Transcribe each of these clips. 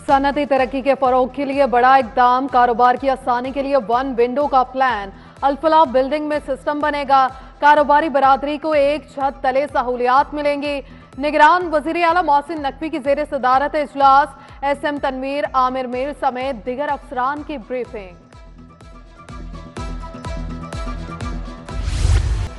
सनअती तरक्की के फरोग के लिए बड़ा इकदाम, कारोबार की आसानी के लिए वन विंडो का प्लान। अल-फलाह बिल्डिंग में सिस्टम बनेगा, कारोबारी बरादरी को एक छत तले सहूलियात मिलेंगी। निगरान वजीर आला मोहसिन नकवी की जेर सदारत इजलास, SM तनवीर आमिर मीर समेत दिगर अफसरान की ब्रीफिंग।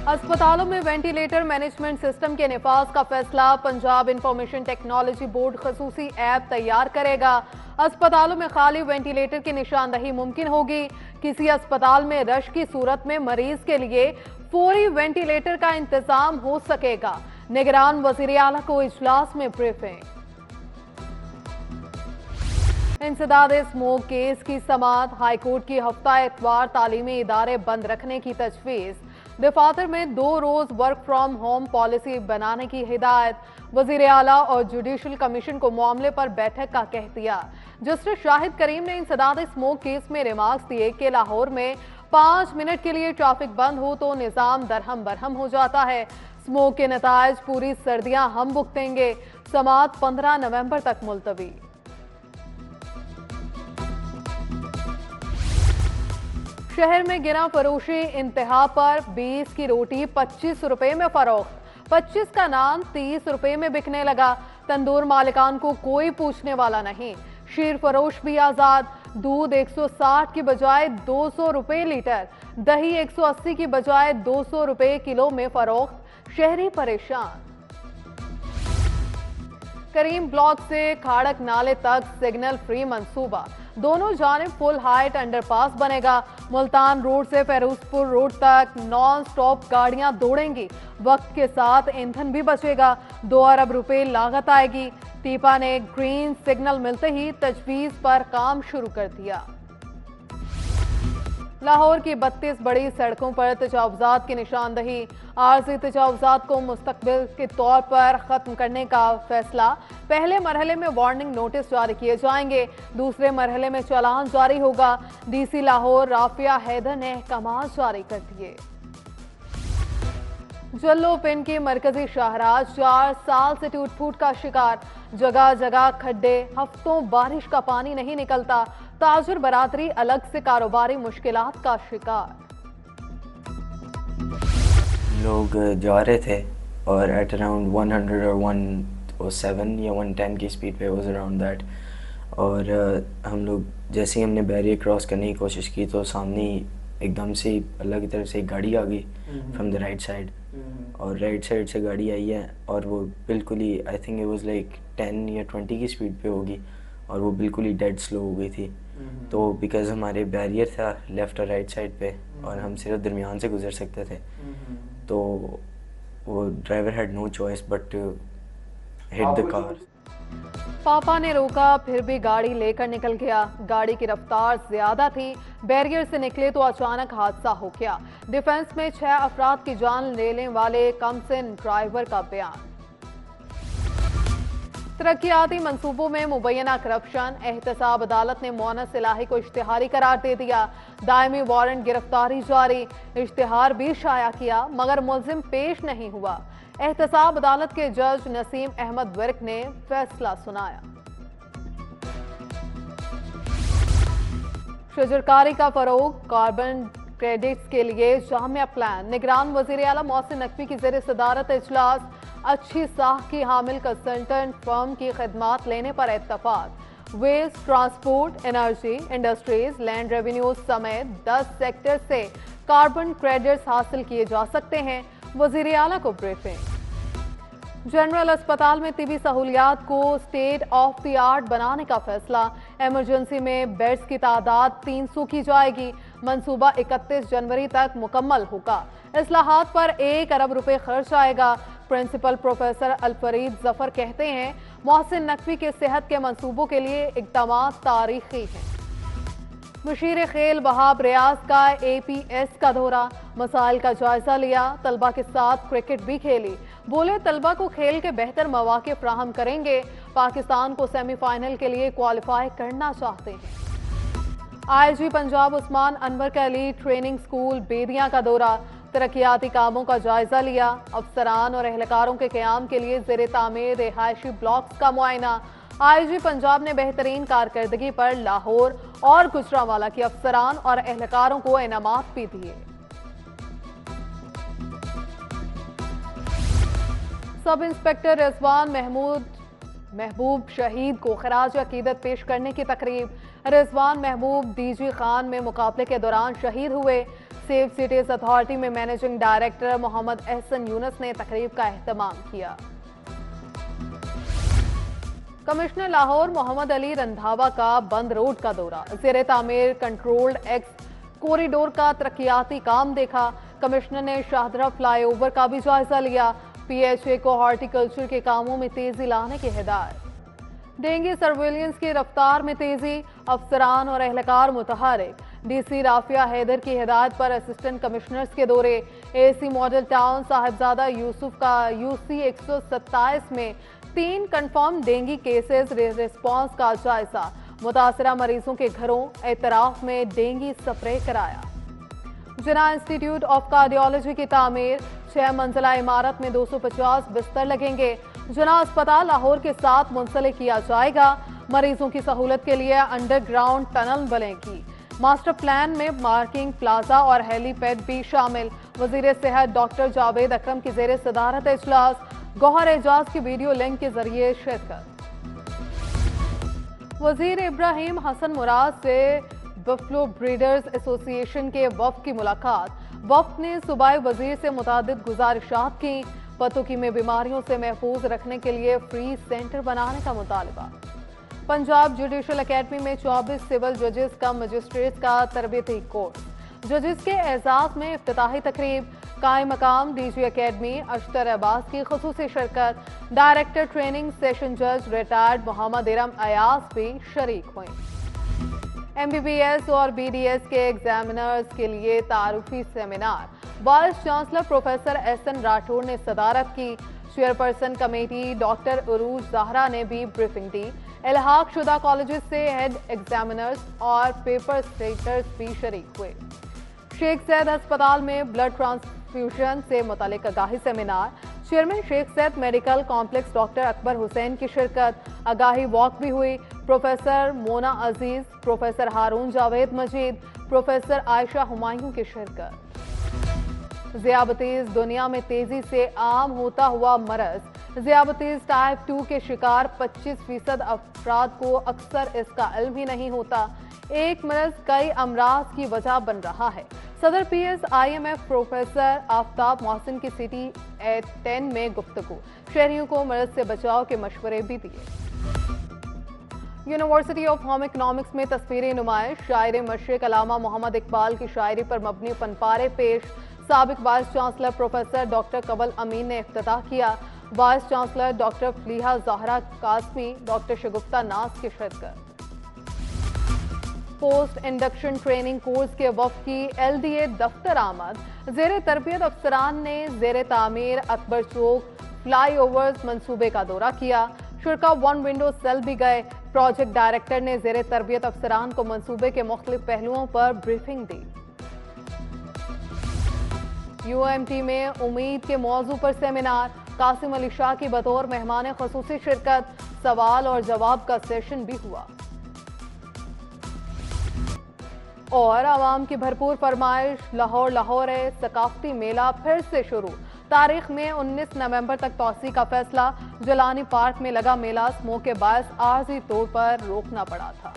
अस्पतालों में वेंटिलेटर मैनेजमेंट सिस्टम के निफाज का फैसला, पंजाब इंफॉर्मेशन टेक्नोलॉजी बोर्ड खसूसी ऐप तैयार करेगा। अस्पतालों में खाली वेंटिलेटर की निशानदही मुमकिन होगी। किसी अस्पताल में रश की सूरत में मरीज के लिए फौरी वेंटिलेटर का इंतजाम हो सकेगा। निगरान वजीर आला को इजलास में ब्रीफिंग। इंसदाद स्मोक केस की समाअत, हाईकोर्ट की हफ्ता एतवार तालीमी इदारे बंद रखने की तजवीज़। दफातर में 2 रोज वर्क फ्रॉम होम पॉलिसी बनाने की हिदायत। वजीर आला और जुडिशल कमीशन को मामले पर बैठक का कह दिया। जस्टिस शाहिद करीम ने इंसदाद स्मोक केस में रिमार्क्स दिए कि लाहौर में 5 मिनट के लिए ट्रैफिक बंद हो तो निजाम दरहम बरहम हो जाता है। स्मोक के नतायज पूरी सर्दियां हम भुगतेंगे। समाअत 15 नवंबर तक मुलतवी। शहर में गिरा फरोशी इंतहा पर, 20 की रोटी 25 रुपए में फरोख्त, 25 का नान 30 रुपए में बिकने लगा। तंदूर मालिकान को कोई पूछने वाला नहीं। शीर फरोश भी आजाद। दूध 160 की बजाय 200 रुपए लीटर, दही 180 की बजाय 200 रुपए किलो में फरोख्त। शहरी परेशान। करीम ब्लॉक से खाड़क नाले तक सिग्नल फ्री मंसूबा, दोनों जानिब फुल हाइट अंडरपास बनेगा। मुल्तान रोड से फेरोजपुर रोड तक नॉन स्टॉप गाड़ियां दौड़ेंगी। वक्त के साथ ईंधन भी बचेगा। 2 अरब रुपए लागत आएगी। टीपा ने ग्रीन सिग्नल मिलते ही तजवीज पर काम शुरू कर दिया। लाहौर की 32 बड़ी सड़कों पर तजावुजात की निशानदही, आर्जी तजावुजात को मुस्तकबिल के तौर पर खत्म करने का फैसला। पहले मरहले में वार्निंग नोटिस जारी किए जाएंगे, दूसरे मरहले में चालान जारी होगा। DC लाहौर राफिया हैदर ने अहकामात जारी कर दिए। जल्लो पिंड की मरकजी शाहराह 4 साल से टूट फूट का शिकार, जगह जगह खड्डे, हफ्तों बारिश का पानी नहीं निकलता। ताजिर बरादरी अलग से कारोबारी मुश्किलात का शिकार। लोग जा रहे थे और एट अराउंड 100 और 107 या 110 की स्पीड पे, वाज अराउंड दैट। और हम लोग जैसे ही हमने बैरियर क्रॉस करने की कोशिश की तो सामने एकदम से अल्लाह की तरफ से एक गाड़ी आ गई फ्रॉम द राइट साइड। और राइट साइड से गाड़ी आई है और वो बिल्कुल ही, I think it was like 10 या 20 की स्पीड पे होगी, और वो बिल्कुल ही डेड स्लो हो गई थी। तो बिकॉज हमारे बैरियर था लेफ़्ट और राइट साइड पे और हम सिर्फ दरमियान से गुजर सकते थे, तो वो driver had no choice but hit the car. पापा ने रोका फिर भी गाड़ी लेकर निकल गया। गाड़ी की रफ्तार ज्यादा थी, बैरियर से निकले तो अचानक हादसा हो गया। डिफेंस में 6 अफराद की जान लेने वाले कमसिन ड्राइवर का बयान। तरक्याती मंसूबों में मुबैना करप्शन, एहतसाब अदालत ने मोनस इलाही को इश्तिहारी करार दे दिया। दायमी वारंट गिरफ्तारी जारी, इश्तिहार भी शाया किया मगर मुल्जिम पेश नहीं हुआ। एहतसाब अदालत के जज नसीम अहमद विर्क ने फैसला सुनाया। शजरकारी का फरोग, कार्बन क्रेडिट्स के लिए जामिया प्लान। निगरान वजीर आला मोहसिन नकवी की जेर सदारत इजलास, अच्छी साख की हामिल कंसल्टेंट फर्म की खिदमात लेने पर इत्तफाक। Waste, transport, energy, industries, land revenue समेत 10 सेक्टर से कार्बन क्रेडिट्स हासिल किए जा सकते हैं। वजीर आला को ब्रीफिंग। जनरल अस्पताल में तिबी सहूलियात को स्टेट ऑफ द आर्ट बनाने का फैसला। एमरजेंसी में बेड्स की तादाद 300 की जाएगी। मंसूबा 31 जनवरी तक मुकम्मल होगा। इस्लाहात पर 1 अरब रुपए खर्च आएगा। प्रिंसिपल प्रोफेसर अलफरीद जफर कहते हैं मोहसिन नकवी के सेहत के मंसूबों के लिए इक़दाम तारीखी हैं। मुशीर खेल वहाब रियाज का APS का दौरा, मसाइल का जायजा लिया, तलबा के साथ क्रिकेट भी खेली। बोले तलबा को खेल के बेहतर मौके फ्राहम करेंगे। पाकिस्तान को सेमीफाइनल के लिए क्वालिफाई करना चाहते हैं। IG पंजाब उस्मान अनवर का ली ट्रेनिंग स्कूल बेदिया का दौरा, तरक्याती कामों का जायजा लिया। अफसरान और एहलकारों के क़याम के लिए ज़ेरे तामीर रिहायशी ब्लॉक्स का मुआयना। IG पंजाब ने बेहतरीन कारकर्दगी पर लाहौर और गुजरांवाला के अफसरान और एहलकारों को इनामात भी दिए। सब इंस्पेक्टर रिजवान महबूब शहीद को खराज अकीदत पेश करने की तकरीब। रिजवान महबूब DG खान में मुकाबले के दौरान शहीद हुए। सेफ सिटीज अथॉरिटी में मैनेजिंग डायरेक्टर मोहम्मद एहसन यूनुस ने तकरीब का एहतमाम किया। कमिश्नर लाहौर मोहम्मद अली रंधावा का बंद रोड का दौरा। ज़ेरे तामीर कंट्रोल्ड एक्स कॉरिडोर का तरक्याती काम देखा। कमिश्नर ने शाहदरा फ्लाईओवर का भी जायजा लिया। PHA को हॉर्टिकल्चर के कामों में तेजी लाने की हिदायत। डेंगू सर्वेलेंस की रफ्तार में तेजी, अफसरान और एहलकार मुतहरिक। DC राफिया हैदर की हिदायत पर असिस्टेंट कमिश्नर्स के दौरे। AC model town Sahibzada Yusuf का UC 127 में 3 कंफर्म डेंगू केसेस रिस्पांस का जायजा। मुतासरा मरीजों के घरों एतराफ में डेंगू स्प्रे कराया। जिना इंस्टीट्यूट ऑफ कार्डियोलॉजी की तामीर। 6 मंजिला इमारत में 250 बिस्तर लगेंगे। जिना अस्पताल लाहौर के साथ मुंसलिक किया जाएगा। मरीजों की सहूलत के लिए अंडरग्राउंड टनल बनेगी। मास्टर प्लान में मार्किंग प्लाजा और हेलीपैड भी शामिल। वजीर सेहत डॉक्टर जावेद अकरम की जेर सदारत इजलास। गौहर एजाज की वीडियो लिंक के जरिए शिरकत। वजीर इब्राहिम हसन मुराद से बफलो ब्रीडर्स एसोसिएशन के वफ्द की मुलाकात। वफ्द ने सूबाई वजीर से मुतादिद गुजारिशात की। पतुकी में बीमारियों से महफूज रखने के लिए फ्री सेंटर बनाने का मुतालबा। पंजाब जुडिशल अकेडमी में 24 सिविल जजेस का मजिस्ट्रेट का तरबियती कोर्स। जजेस के एजाज में इफ्तिताही तकरीब। कायम मकाम DG अकेडमी अशतर अब्बास की खुसूसी शिरकत। डायरेक्टर ट्रेनिंग सेशन जज रिटायर्ड मोहम्मद इरम अयाज भी शरीक हुए। MBBS और BDS के एग्जामिनर्स के लिए तारुफी seminar. Vice chancellor professor SN Rathore ने सदारत की। चेयरपर्सन कमेटी डॉक्टर उरूज ज़हरा ने भी ब्रीफिंग दी। इल्हाक शुदा कॉलेजेस से हेड एग्जामिनर्स और पेपर स्टेटर्स भी शरीक हुए। शेख सैद अस्पताल में ब्लड ट्रांसफ्यूजन से मुतालिक आगाही seminar. Chairman Sheikh Saeed medical complex doctor Akbar Hussain की शिरकत। आगाही वॉक भी हुई। Professor Mona Aziz, professor Haroon Javed Majeed, professor Ayesha Humayun की शिरकत। ज़ियाबतीज़ दुनिया में तेजी से आम होता हुआ मरज। ज़ियाबतीज़ टाइप 2 के शिकार 25% अफराद को अक्सर इसका इल्म ही नहीं होता। एक मरज कई अमराज की वजह बन रहा है। सदर PS IMF professor Aftab Mohsin की सिटी 10 में गुफ्तगू। शहरियों को मरज से बचाव के मशवरे भी दिए। यूनिवर्सिटी ऑफ होम इकनॉमिक्स में तस्वीरी नुमाइश। शायर मशरिक अल्लामा मोहम्मद इकबाल की शायरी पर मबनी फनपारे पेश। साबिक वाइस चांसलर प्रोफेसर डॉक्टर कबल अमीन ने इफ्तिताह किया। Vice chancellor doctor Faliha Zahra Qasmi, doctor Shagufta Naz की शिरकत। पोस्ट इंडक्शन ट्रेनिंग कोर्स के वफ्द की LDA दफ्तर आमद। ज़ेरे तरबियत अफसरान ने ज़ेरे तामीर अकबर चौक फ्लाईओवर्स मंसूबे का दौरा किया। शुरका 1 विंडो सेल भी गए। प्रोजेक्ट डायरेक्टर ने ज़ेरे तरबियत अफसरान को मंसूबे के मुख्तलिफ पहलुओं पर ब्रीफिंग दी। UMT में उम्मीद के मौजू पर सेमिनार। कासिम अली शाह की बतौर मेहमान खुसूसी शिरकत। सवाल और जवाब का सेशन भी हुआ। और आवाम की भरपूर फरमाइश। लाहौर सकाफती मेला फिर से शुरू। तारीख में 19 नवंबर तक तौसी का फैसला। जलानी पार्क में लगा मेला स्मोक के बायस आर्जी तौर पर रोकना पड़ा था।